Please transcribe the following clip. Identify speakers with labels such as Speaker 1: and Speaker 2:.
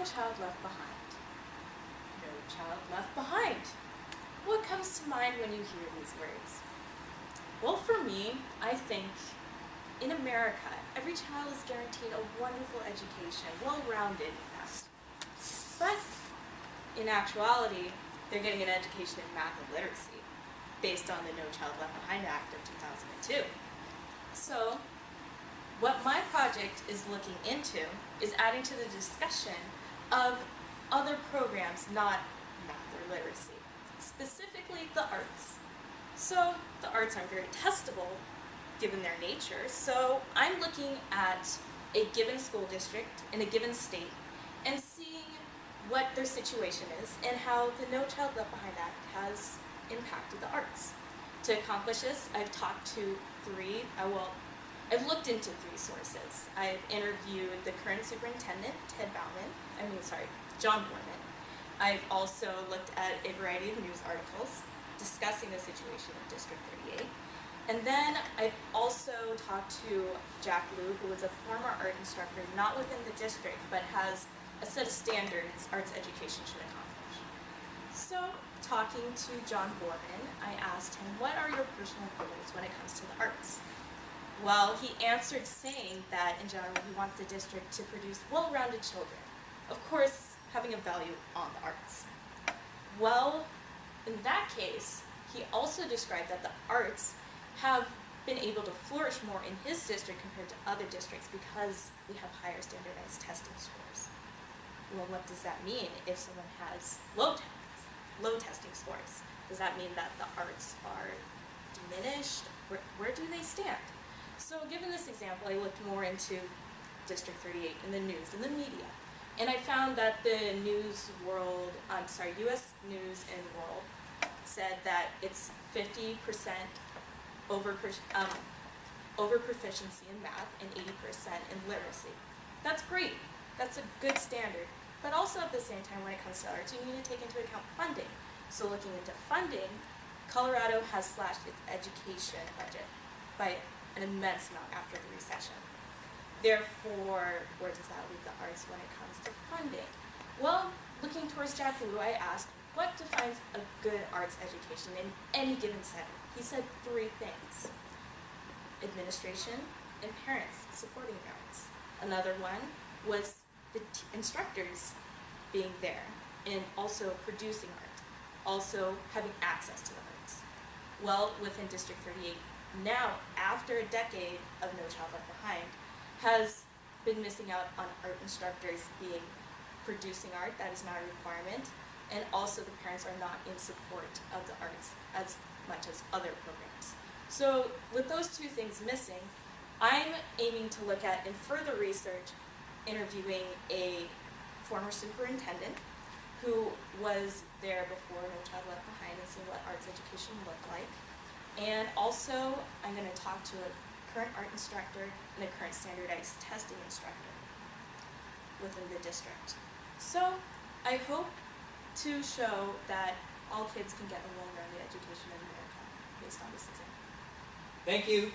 Speaker 1: No child left behind. No child left behind. What comes to mind when you hear these words? Well, for me, I think in America, every child is guaranteed a wonderful education, well-rounded, yes. But in actuality, they're getting an education in math and literacy based on the No Child Left Behind Act of 2002. So, what my project is looking into is adding to the discussion of other programs, not math or literacy, specifically the arts. So, the arts are very testable given their nature, so I'm looking at a given school district in a given state and seeing what their situation is and how the No Child Left Behind Act has impacted the arts. To accomplish this, I've talked to I've looked into 3 sources. I've interviewed the current superintendent, John Borman. I've also looked at a variety of news articles discussing the situation in District 38. And then I've also talked to Jack Liu, who was a former art instructor, not within the district, but has a set of standards arts education should accomplish. So, talking to John Borman, I asked him, what are your personal goals when it comes to the arts? Well, he answered saying that, in general, he wants the district to produce well-rounded children. Of course, having a value on the arts. Well, in that case, he also described that the arts have been able to flourish more in his district compared to other districts because we have higher standardized testing scores. Well, what does that mean if someone has low testing scores? Does that mean that the arts are diminished? Where do they stand? So given this example, I looked more into District 38 in the news and the media. And I found that the US News and World said that it's 50% over proficiency in math and 80% in literacy. That's great. That's a good standard. But also at the same time, when it comes to arts, you need to take into account funding. So looking into funding, Colorado has slashed its education budget by an immense amount after the recession. Therefore, where does that leave the arts when it comes to funding? Well, looking towards Jack Liu, I asked, what defines a good arts education in any given setting? He said 3 things: administration and parents supporting the arts. Another one was the instructors being there and also producing art, also having access to the arts. Well, within District 38, now, after a decade of No Child Left Behind, has been missing out on art instructors producing art. That is not a requirement. And also the parents are not in support of the arts as much as other programs. So with those 2 things missing, I'm aiming to look at, in further research, interviewing a former superintendent who was there before No Child Left Behind and seeing what arts education looked like. And also, I'm going to talk to a current art instructor and a current standardized testing instructor within the district. So, I hope to show that all kids can get a well-rounded education in America based on this example.
Speaker 2: Thank you.